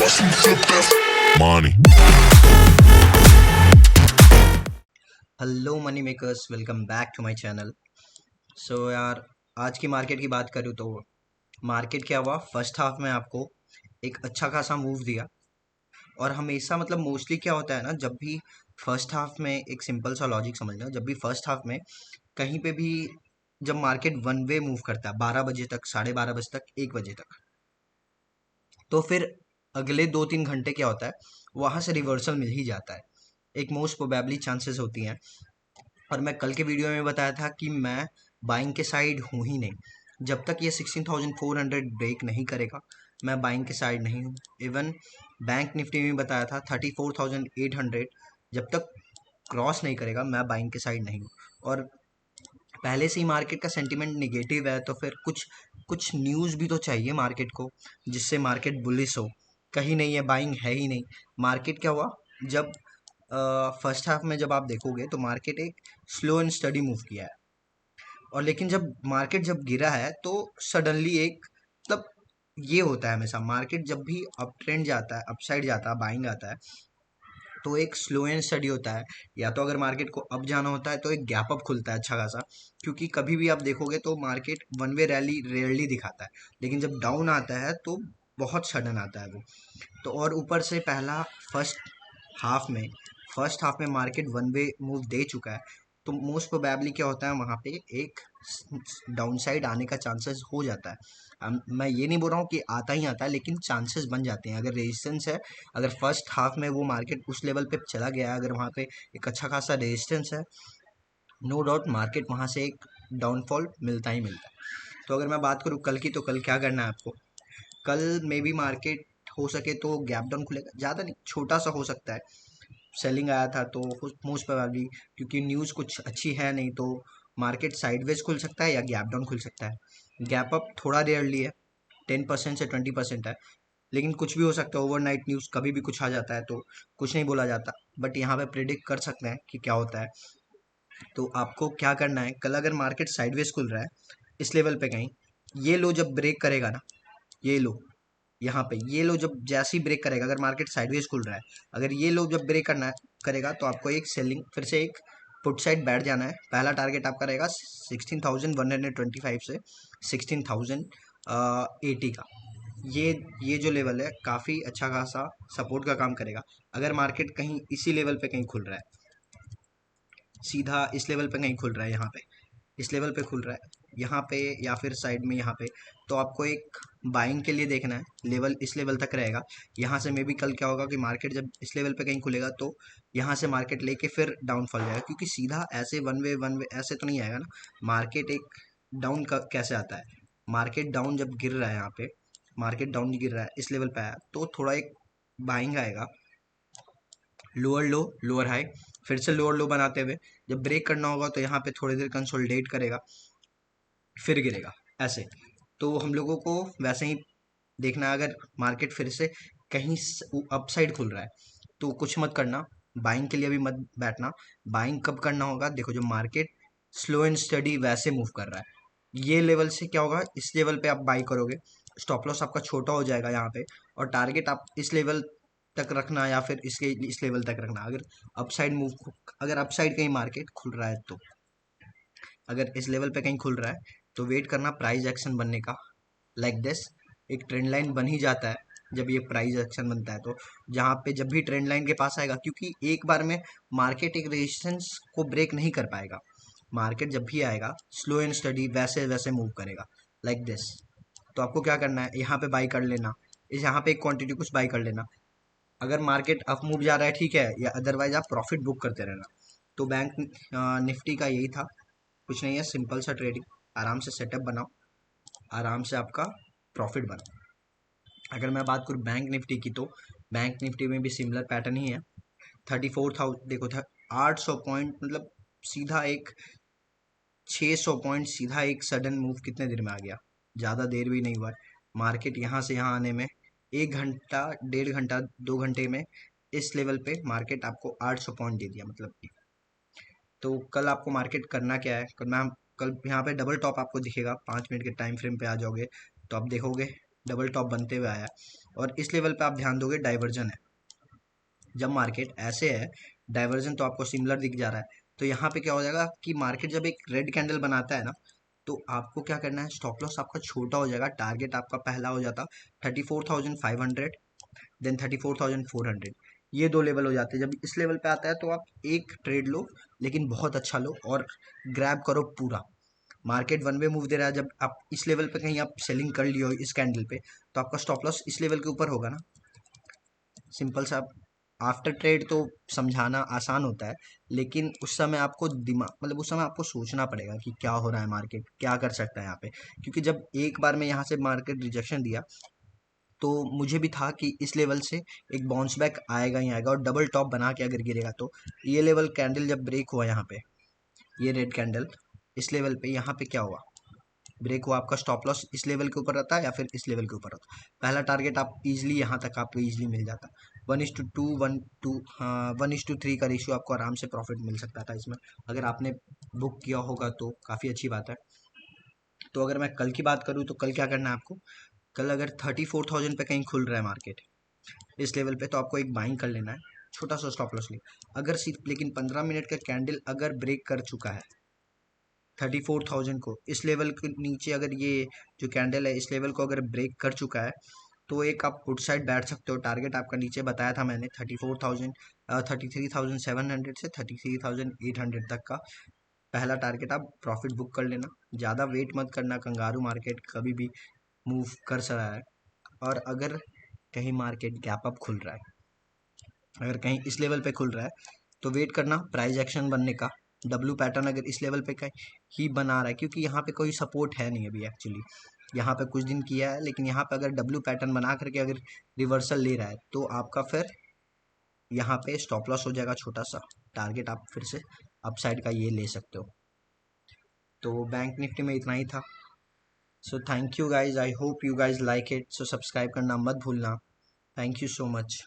Money. Hello money makers, welcome back to my channel. So यार, आज की market की बात करूँ तो मार्केट क्या हुआ, फर्स्ट हाफ में आपको एक अच्छा खासा मूव दिया। और हमेशा मतलब मोस्टली क्या होता है ना, जब भी फर्स्ट हाफ में एक सिंपल सा लॉजिक समझना, जब भी फर्स्ट हाफ में कहीं पे भी जब मार्केट वन वे मूव करता है 12 बजे तक, 12:30 बजे तक, 1 बजे तक, तो फिर अगले 2-3 घंटे क्या होता है, वहां से रिवर्सल मिल ही जाता है। एक मोस्ट प्रोबेबली चांसेस होती हैं। और मैं कल के वीडियो में बताया था कि मैं बाइंग के साइड हूँ ही नहीं। जब तक ये 16,400 ब्रेक नहीं करेगा, मैं बाइंग के साइड नहीं हूँ। इवन बैंक निफ्टी में बताया था 34,800 जब तक क्रॉस नहीं करेगा, मैं बाइंग के साइड नहीं हूँ। और पहले से ही मार्केट का सेंटिमेंट निगेटिव है, तो फिर कुछ कुछ न्यूज़ भी तो चाहिए मार्केट को, जिससे मार्केट बुलिश हो। कहीं नहीं है, बाइंग है ही नहीं। मार्केट क्या हुआ, जब फर्स्ट हाफ में जब आप देखोगे तो मार्केट एक स्लो एंड स्टडी मूव किया है। और लेकिन जब मार्केट जब गिरा है तो सडनली एक मतलब ये होता है हमेशा, मार्केट जब भी अप ट्रेंड जाता है, अपसाइड जाता है, बाइंग आता है, तो एक स्लो एंड स्टडी होता है। या तो अगर मार्केट को अप जाना होता है तो एक गैप अप खुलता है अच्छा खासा। क्योंकि कभी भी आप देखोगे तो market one way rally rarely दिखाता है, लेकिन जब डाउन आता है तो बहुत सडन आता है वो। तो और ऊपर से पहला हाफ में फर्स्ट हाफ में मार्केट वन वे मूव दे चुका है, तो मोस्ट प्रोबेबली क्या होता है, वहाँ पे एक डाउन साइड आने का चांसेस हो जाता है। मैं ये नहीं बोल रहा हूँ कि आता ही आता है, लेकिन चांसेस बन जाते हैं। अगर रेजिस्टेंस है, अगर फर्स्ट हाफ में वो मार्केट उस लेवल पे चला गया है, अगर वहाँ पे एक अच्छा खासा रेजिस्टेंस है, नो डाउट मार्केट वहाँ से एक डाउनफॉल मिलता ही मिलता है। तो अगर मैं बात करूँ कल की, तो कल क्या करना है आपको, कल मे बी मार्केट हो सके तो गैप डाउन खुलेगा, ज़्यादा नहीं, छोटा सा हो सकता है। सेलिंग आया था तो मोस्ट प्रोबेबली, क्योंकि न्यूज़ कुछ अच्छी है नहीं, तो मार्केट साइडवेज खुल सकता है या गैप डाउन खुल सकता है। गैप अप थोड़ा रेयरली है, 10% से 20% है, लेकिन कुछ भी हो सकता है। ओवरनाइट न्यूज़ कभी भी कुछ आ जाता है, तो कुछ नहीं बोला जाता। बट यहाँ पे प्रिडिक्ट कर सकते हैं कि क्या होता है। तो आपको क्या करना है, कल अगर मार्केट साइडवेज खुल रहा है इस लेवल पे कहीं, ये लो जब ब्रेक करेगा ना, ये लो यहाँ पे, ये लो जब जैसे ही ब्रेक करेगा, अगर मार्केट साइडवेज खुल रहा है, अगर ये लो जब ब्रेक करना करेगा, तो आपको एक सेलिंग फिर से एक पुट साइड बैठ जाना है। पहला टारगेट आपका रहेगा 16,125 से 16,080 का। ये जो लेवल है काफ़ी अच्छा खासा सपोर्ट का काम करेगा। अगर मार्केट कहीं इसी लेवल पे कहीं खुल रहा है, सीधा इस लेवल पे कहीं खुल रहा है, यहाँ पे इस लेवल पे खुल रहा है, यहाँ पे या फिर साइड में यहाँ पे, तो आपको एक बाइंग के लिए देखना है। लेवल इस लेवल तक रहेगा। यहाँ से मे बी कल क्या होगा कि मार्केट जब इस लेवल पे कहीं खुलेगा, तो यहाँ से मार्केट लेके फिर डाउनफॉल जाएगा। क्योंकि सीधा ऐसे वन वे ऐसे तो नहीं आएगा ना। मार्केट एक डाउन का कैसे आता है, मार्केट डाउन जब गिर रहा है, यहाँ पे मार्केट डाउन गिर रहा है, इस लेवल पे आया तो थोड़ा एक बाइंग आएगा, लोअर लो लोअर हाई, फिर से लोअर लो बनाते हुए जब ब्रेक करना होगा, तो यहाँ पे थोड़ी देर कंसोलिडेट करेगा, फिर गिरेगा ऐसे। तो हम लोगों को वैसे ही देखना है। अगर मार्केट फिर से कहीं अपसाइड खुल रहा है, तो कुछ मत करना, बाइंग के लिए भी मत बैठना। बाइंग कब करना होगा, देखो जब मार्केट स्लो एंड स्टडी वैसे मूव कर रहा है, ये लेवल से क्या होगा, इस लेवल पे आप बाई करोगे, स्टॉप लॉस आपका छोटा हो जाएगा यहाँ पे, और टारगेट आप इस लेवल तक रखना या फिर इसके इस लेवल तक रखना। अगर अपसाइड मूव, अगर अपसाइड कहीं मार्केट खुल रहा है, तो अगर इस लेवल पे कहीं खुल रहा है, तो वेट करना प्राइस एक्शन बनने का। लाइक दिस एक ट्रेंड लाइन बन ही जाता है जब ये प्राइस एक्शन बनता है, तो जहाँ पे जब भी ट्रेंड लाइन के पास आएगा, क्योंकि एक बार में मार्केट एक रेजिस्टेंस को ब्रेक नहीं कर पाएगा। मार्केट जब भी आएगा स्लो एंड स्टडी वैसे वैसे मूव करेगा, लाइक दिस। तो आपको क्या करना है, यहाँ पे बाई कर लेना, इस यहाँ पे एक क्वांटिटी कुछ बाई कर लेना। अगर मार्केट अप मूव जा रहा है, ठीक है, या अदरवाइज आप प्रॉफिट बुक करते रहना। तो बैंक निफ्टी का यही था, कुछ नहीं है, सिंपल सा ट्रेडिंग, आराम से सेटअप बनाओ, आराम से आपका प्रॉफिट बनाओ। अगर मैं बात करूँ बैंक निफ्टी की, तो बैंक निफ्टी में भी सिमिलर पैटर्न ही है। 34,000 देखो था, 800 पॉइंट मतलब सीधा एक 600 पॉइंट सीधा एक सडन मूव कितने देर में आ गया, ज़्यादा देर भी नहीं हुआ है। मार्केट यहाँ से यहाँ आने में 1 घंटा, 1.5 घंटा, 2 घंटे में इस लेवल पे मार्केट आपको 800 पॉइंट दे दिया, मतलब कि। तो कल आपको मार्केट करना क्या है, कल यहाँ पे डबल टॉप आपको दिखेगा, 5 मिनट के टाइम फ्रेम पे आ जाओगे तो आप देखोगे डबल टॉप बनते हुए आया। और इस लेवल पे आप ध्यान दोगे डाइवर्जन है, जब मार्केट ऐसे है डाइवर्जन तो आपको सिमिलर दिख जा रहा है, तो यहाँ पे क्या हो जाएगा कि मार्केट जब एक रेड कैंडल बनाता है ना, तो आपको क्या करना है, स्टॉप लॉस आपका छोटा हो जाएगा, टारगेट आपका पहला हो जाता 34,500, देन 34,400। ये दो लेवल हो जाते हैं। जब इस लेवल पे आता है तो आप एक ट्रेड लो, लेकिन बहुत अच्छा लो और ग्रैब करो पूरा। मार्केट वन वे मूव दे रहा है, जब आप इस लेवल पे कहीं आप सेलिंग कर लियो इस कैंडल पे, तो आपका स्टॉप लॉस इस लेवल के ऊपर होगा ना। सिंपल सा। आफ्टर ट्रेड तो समझाना आसान होता है, लेकिन उस समय आपको दिमाग मतलब उस समय आपको सोचना पड़ेगा कि क्या हो रहा है, मार्केट क्या कर सकता है यहाँ पे। क्योंकि जब एक बार में यहाँ से मार्केट रिजेक्शन दिया, तो मुझे भी था कि इस लेवल से एक बाउंस बैक आएगा ही आएगा, और डबल टॉप बना के अगर गिरेगा तो ये लेवल कैंडल जब ब्रेक हुआ यहाँ पे, ये रेड कैंडल इस लेवल पे यहाँ पे क्या हुआ, ब्रेक हुआ, आपका स्टॉप लॉस इस लेवल के ऊपर रहता है या फिर इस लेवल के ऊपर रहता है। पहला टारगेट आप इजीली यहाँ तक आपको इजीली मिल जाता। 1:2 1:2 हाँ 1:3 का रेशियो आपको आराम से प्रॉफिट मिल सकता था इसमें, अगर आपने बुक किया होगा तो काफ़ी अच्छी बात है। तो अगर मैं कल की बात करूँ तो कल क्या करना है आपको, कल अगर 34,000 पे कहीं खुल रहा है मार्केट इस लेवल पे, तो आपको एक बाइंग कर लेना है, छोटा सा स्टॉप लॉस ले। अगर सिर्फ लेकिन 15 मिनट का कैंडल अगर ब्रेक कर चुका है 34,000 को, इस लेवल के नीचे अगर ये जो कैंडल है इस लेवल को अगर ब्रेक कर चुका है, तो एक आप पुट साइड बैठ सकते हो। टारगेट आपका नीचे बताया था मैंने 34,000, 33,700 से 33,800 तक का पहला टारगेट आप प्रॉफिट बुक कर लेना। ज़्यादा वेट मत करना, कंगारू मार्केट कभी भी मूव कर सकता है। और अगर कहीं मार्केट गैप अप खुल रहा है, अगर कहीं इस लेवल पे खुल रहा है, तो वेट करना प्राइस एक्शन बनने का। डब्लू पैटर्न अगर इस लेवल पे कहीं ही बना रहा है, क्योंकि यहाँ पे कोई सपोर्ट है नहीं अभी एक्चुअली, यहाँ पे कुछ दिन किया है, लेकिन यहाँ पे अगर डब्लू पैटर्न बना करके अगर रिवर्सल ले रहा है, तो आपका फिर यहाँ पे स्टॉप लॉस हो जाएगा छोटा सा, टारगेट आप फिर से अपसाइड का ये ले सकते हो। तो बैंक निफ्टी में इतना ही था। So thank you guys, I hope you guys like it. So subscribe करना मत भूलना। Thank you so much.